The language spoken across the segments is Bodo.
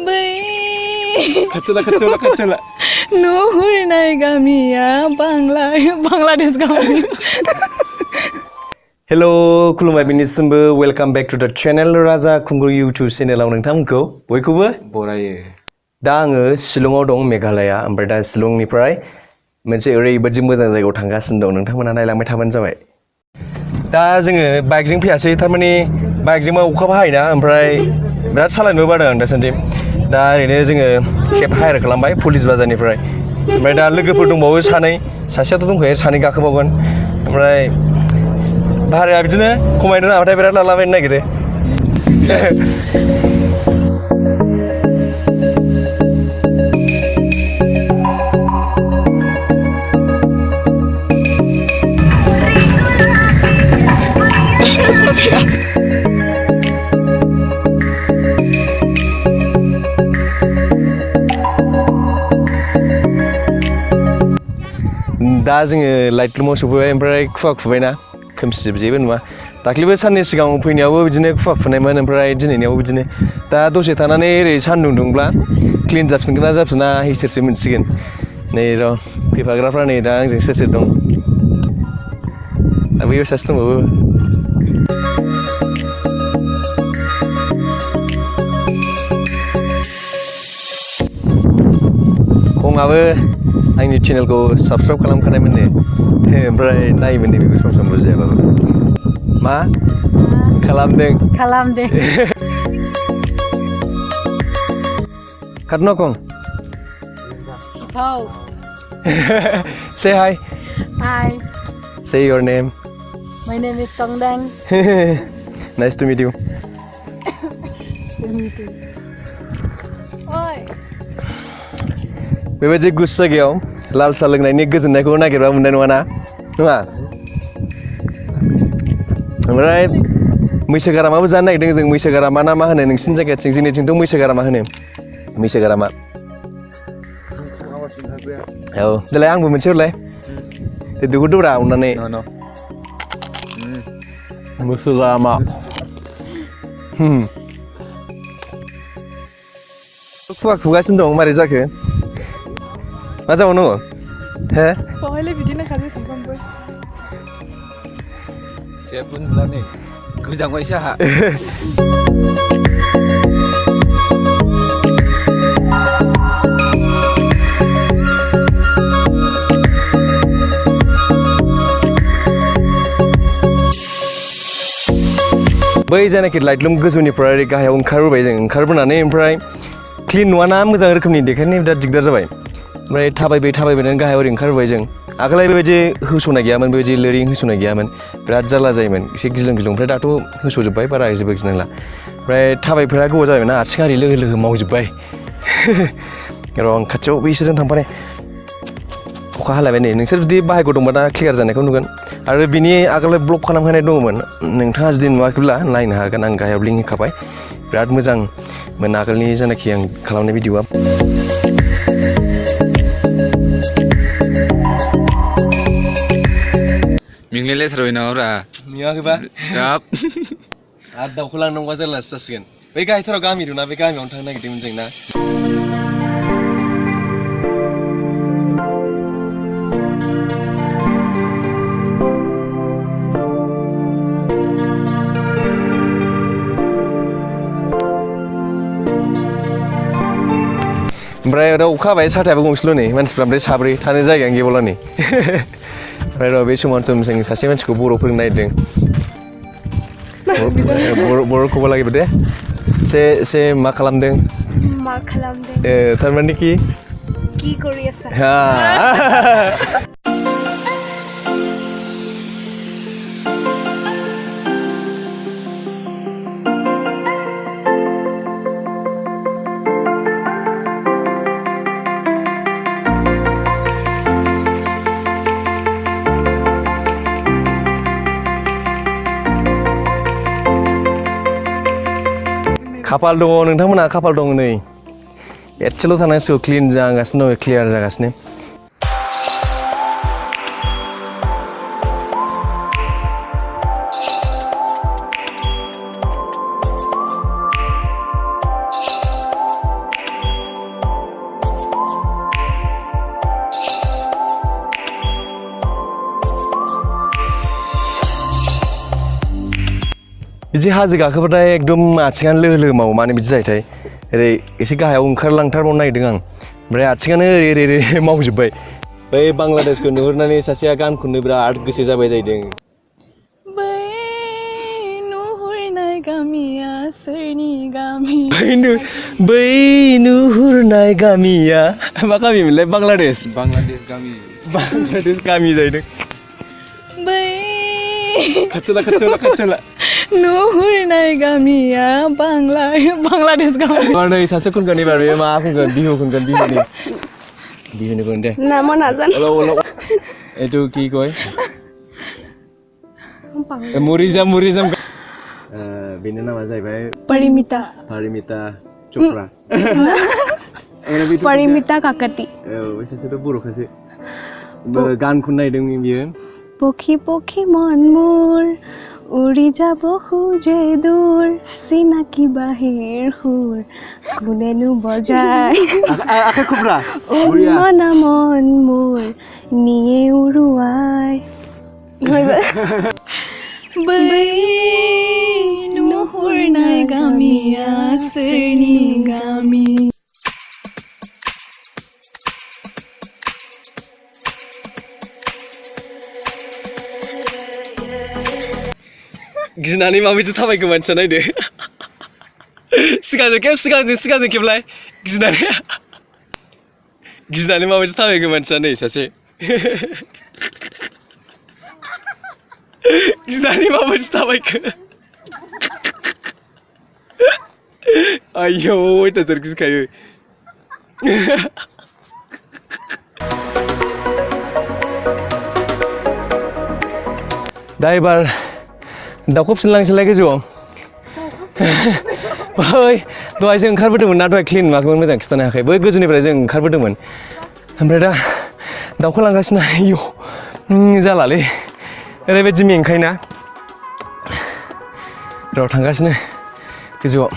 बै खाथिला नुहुरनाय गामिया बांलादेश गामि हेल' खुलुमबाय बिनिसिमबो वेलकाम बेक टु द चेनेल राजा खुंगुर इउटुब चेनेलाव नोंथांमोनखौ बयखौबो बरायो दा आङो शिलंआव दं मेघालया ओमफ्राय दा शिलंनिफ्राय मोनसे ओरैबायदि मोजां जायगायाव थांगासिनो दं नोंथांमोना नायलांबाय थाबानो जाबाय दा जोङो बाइकजों फैयासै थारमाने बाइकजोंबा अखाबो हायोना ओमफ्राय बिराद सालायनोबो बादों आं दासान्दि दा ओरैनो जोङो केब हायार खालामबाय पुलिस बाजारनिफ्राय ओमफ्राय दा लोगोफोर दंबावो सासेयाथ' दंखायो सानै गाखोबावगोन ओमफ्राय भाराया बिदिनो खमायनो रोङाबाथाय बिराद लालाबायनो नागिरो दा जोङो लाइटलुमाव सफैबाय ओमफ्राय खुवा खुबायना खोमसि जेबो नुवा दाख्लैबो साननै सिगां फैनायावबो बिदिनो खुवा खुनायमोन ओमफ्राय दिनैनियावबो बिदिनो दा दसे थानानै ओरै सान्दुं दुंब्ला क्लिन जाफिनगोन ना जाफिना इसोरसो मोनसिगोन नै र' फैफाग्राफ्रा नै दा आंजों सोर दं दा बैयाव सासे दंबावो खङाबो आंनि चेनेलखौ साबसक्राइब खालामखानायमोन नो ओमफ्राय नायोमोन नै बेबो सम बुजियाबाबो मा खालामदों Karena kong Sipau say hi say your name my name is Tongdang nice to meet you Oi बेबायदि गुसु जायगायाव लाल साहा लोंनायनि गोजोननायखौ नागिरबा मोननाय नङा ना नङा ओमफ्राय मैसो गारामाबो जानो नागिरदों जों मैसो गारामा ना मा होनो नोंसिनि जायगाथिं जोंनिथिंथ' मैसो गारामा होनो मैसो गारामा औ देलाय आंबो मोनसे हरलाय बेखौ दौरा अननानै मैसो गारामा खुवा खुगासिनो दं मारै जाखो मा जाबावनो हे बहायलाय बिदिनो खाजो सानफ्रामबो जेबो नुला नै गोजांबायसो आहा बै जायनाखि लाइटलुम गोजौनिफ्राय गाहायाव ओंखारबोबाय जों ओंखारबोनानै ओमफ्राय क्लिन नुवाना मोजां रोखोमनि देखायनो बिराद दिगदार जाबाय ओमफ्राय थाबायबाय गाहायाव ओरै ओंखारबोबाय जों आगोलहाय बेबायदि होस'नाय गैयामोन बेबायदि लोरिं होस'नाय गैयामोन बिराद जारला जायोमोन एसे गिलुं ओमफ्राय दाथ' होस'जोब्बाय बारा जेबो गिनांला ओमफ्राय थाबायफोरा गोबाव जाबायना आथिं आरि लोगो मावजोब्बाय र' आं खाथियाव बैसोरजों थांफानाय अखा हालायबाय नै नोंसोर जुदि बाहायगौ दंबा दा क्लियार जानायखौ नुगोन आरो बिनि आगोलहाय ब्लग खालामखानाय दङमोन नोंथाङा जुदि नुवाखैब्ला नायनो हागोन आं गाहायाव लिंक होखाबाय बिराद मोजांमोन आगोलनि जायनाखि आं खालामनाय भिडिअआ मेंलायलायथारबाय नामाब्रा नुवाखैबा हाब आरो दाउखौ लांनांगौबा जारलासो जासिगोन बै गाहायथाराव गामि दंना बे गामियावनो थांनो नागिरदोंमोन जों ना ओमफ्राय दा अखा हाबाय साथायाबो गंसेल' नै मानसिफ्रा ओमफ्राय साब्रै थानो जायगायानो गैबावला नै ओमफ्राय र' बे समाव जों सासे मानसिखौ बर' फोरोंनो नागिरदों बर'खौबो लागिबो दे से मा खालामदों थारमाने कि কৰি আছা खाफाल दङ नोंथांमोनहा खाफाल दङ नै एसेल' थानांसिगौ क्लिन जागासिनो दं क्लियार जागासिनो बिदि हाजो गाखोबाथाय एकदम आथिङानो लोहो लोहो मावो मानो बिदि जायोथाय ओरै एसे गाहायाव ओंखारलांथारबावनो नागिरदों आं ओमफ्राय आथिङानो ओरै मावजोब्बाय बै बांलादेशखौ नुहुरनानै सासेया गान खननो बिराद गोसो जाबाय जाहैदों बै नुहुरनाय गामिया सोरनि गामि बै नुहुरनाय गामिया मा गामिमोनलाय बांलादेश बांलादेश गामि गामि जाहैदों बै खाथियावला नुहुरनाय गामिया बांलादेश गामि नै सासे खनगोन एबार बे मा खनगोन बिहु खनगोन बिहुनि खन दे नाम नाजान এইটো কি কয় मुरिजाम बेनि नामा जाहैबाय परिमिता चोप्रा परिमिता काकति औ सासेथ' बर'खासो गान खननो नागिरदों बियो পখী পখী মন মোৰ উৰি যাব খোজে দূৰ চিনাকি বাহিৰ সুৰ কোনেনো বজায় আখা খুবৰা মনা মন মোৰ নিয়ে উৰুৱাই बै नुहुरनाय गामिया सोरनि गामि गिनानै माबायदि थाबायखो मानसिया नायदो सिगांजों खेबलाय गिनानै माबायदि थाबायखो मानसिया नै सासे गिनानै माबायदि थाबायखो आयौ अयथासार गिखायो दा एबार दाउखौ फिनलांसैलाय गोजौआव बै दहाय जों ओंखारबोदोंमोन ना दहाय क्लिन माखौमोन मोजां खिथानो हायाखै बै गोजौनिफ्राय जों ओंखारबोदोंमोन ओमफ्राय दा दाउखौ लांगासिनो आयौ जालालै ओरैबायदि मेंखायोना र' थांगासिनो गोजौआव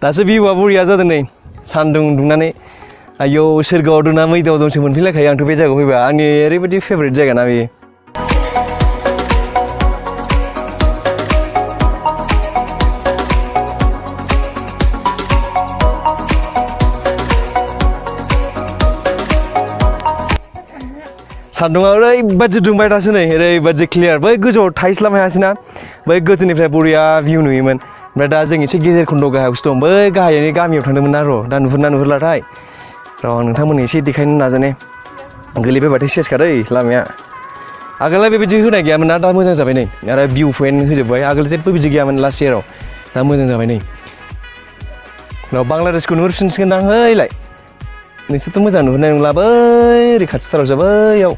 दासो भिउआ बरिया जादों नै सान्दुं दुंनानै आयौ सोरगोआव दं ना मैदाआव दंसो मोनफैलायखायो आंथ' बे जायगायाव फैबा आंनि ओरैबायदि फेभरेट जायगा ना बेयो सान्दुङा ओरैबायदि दुंबाय दासो नै ओरैबायदि क्लियार बै गोजौआव थाहैस्लाब हायासैना बै गोजौनिफ्राय बरिया भिउ नुयोमोन ओमफ्राय दा जों एसे गेजेर खन्द'आव गाहायावसो दं बै गाहायनि गामियाव थांदोंमोन ना र' दा नुहुरलाथाय र' नोंथांमोननो एसे देखायनो नाजाने गोलैबायबाथाय सेसखादै लामाया आगोलहाय बेबायदि होनाय गैयामोन ना दा मोजां जाबाय नै आरो भिउ पइन्ट होजोब्बाय आगोल जेबो बिदि गैयामोन लास्ट इयाराव दा मोजां जाबाय नै र' बांलादेशखौ नुहुरफिनसिगोनदां हैलाय नोंसोरथ' मोजां नुहुरनाय नंला बै ओरै खाथिथाराव बैयाव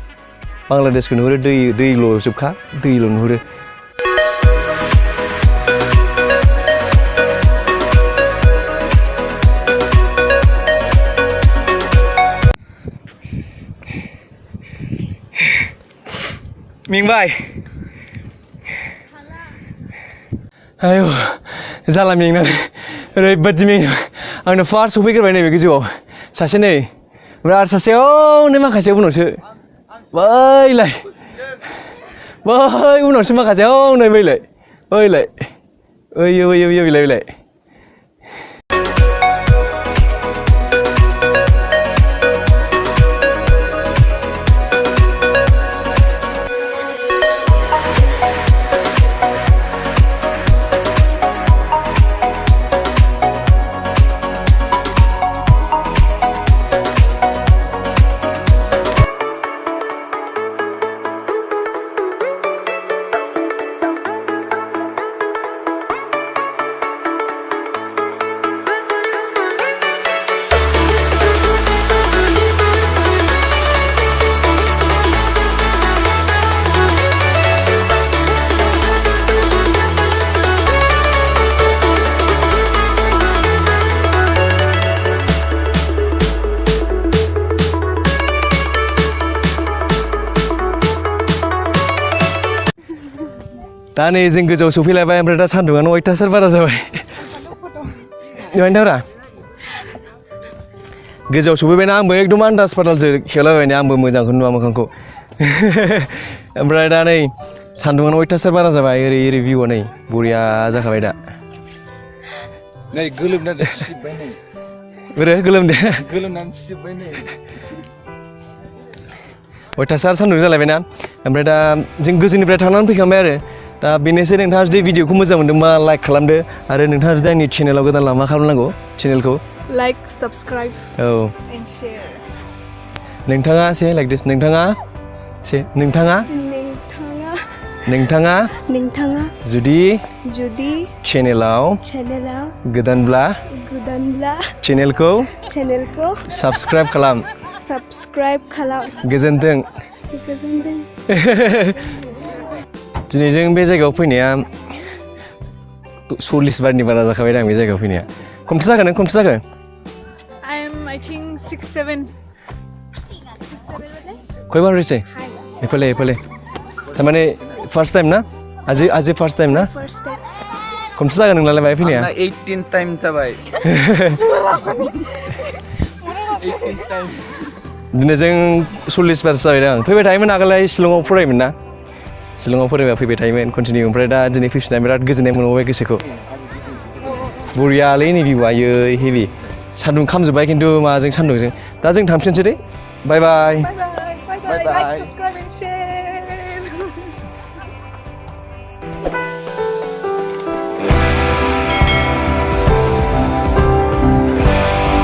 बांलादेशखौ नुहुरो दैल' जोबखा दैल' नुहुरो मेंबाय आयौ जाला मेंनानै ओरैबायदि मेङो आंनो फार्स्ट सफैग्रोबाय नैबे गोजौआव सासे नै ओमफ्राय आरो सासे नै माखासे उनावसो बैलाय बै उनावसो माखासे नै बैलाय बैलाय दा नै जों गोजौआव सफैलायबाय ओमफ्राय दा सान्दुङानो अयथासार बारा जाबाय नुबाय दा गोजौआव सफैबायना आंबो एकदम आन्दाज फादालसो खेवलाबायना आंबो मोजांखौनो नुवा मोखांखौ ओमफ्राय दा नै सान्दुङानो अयथासार बारा जाबाय ओरै भिउआ नै बरिया जाखाबाय दा नै गोलोमनानै सिजोब्बाय नै बोरो गोलोमनानै सिजोब्बाय नै अयथासार सान्दुं जालायबायना ओमफ्राय दा जों गोजौनिफ्राय थांनानै फैखांबाय आरो दा बेनोसै नोंथाङा जुदि भिडिअखौ मोजां मोनदोंबा लाइक खालामदो आरो नोंथाङा जुदि आंनि चेनेलाव गोदानब्ला मा खालामनांगौ चेनेलखौ लाइक साबस्क्राइब औ एन्ड शेयार नोंथाङा से लाइक दिस नोंथाङा जुदि चेनेलाव गोदानब्ला चेनेलखौ साबस्क्राइब खालाम गोजोन्थों दिनै जों बे जायगायाव फैनाया 40 बारनि बारा जाखाबाय आं बे जायगायाव फैनाया खमसे जाखो I think 6-7 खयबार फैसै एफाले थारमाने फार्स्ट टाइम ना आजि फार्स्ट टाइम ना खमसे जागोन नोंलाय बाहाय फैनाया 18 टाइम जाबाय 18 टाइम दिनै जों 40 बारसो जाबाय आं फैबाय थायोमोन आगोलहाय शिलंआव फरायोमोन ना शिलंआव फरायबा फैबाय थायोमोन कन्टिनिउ ओमफ्राय दा दिनै फैफिननानै बिराद गोजोननाय मोनबाय गोसोखौ बरियालै नै भिउआ आयै हेभि सान्दुं खामजोब्बाय खिन्थु माजों सान्दुंजों दा जों थांफिनसै दे बाय बाय like subscribe and share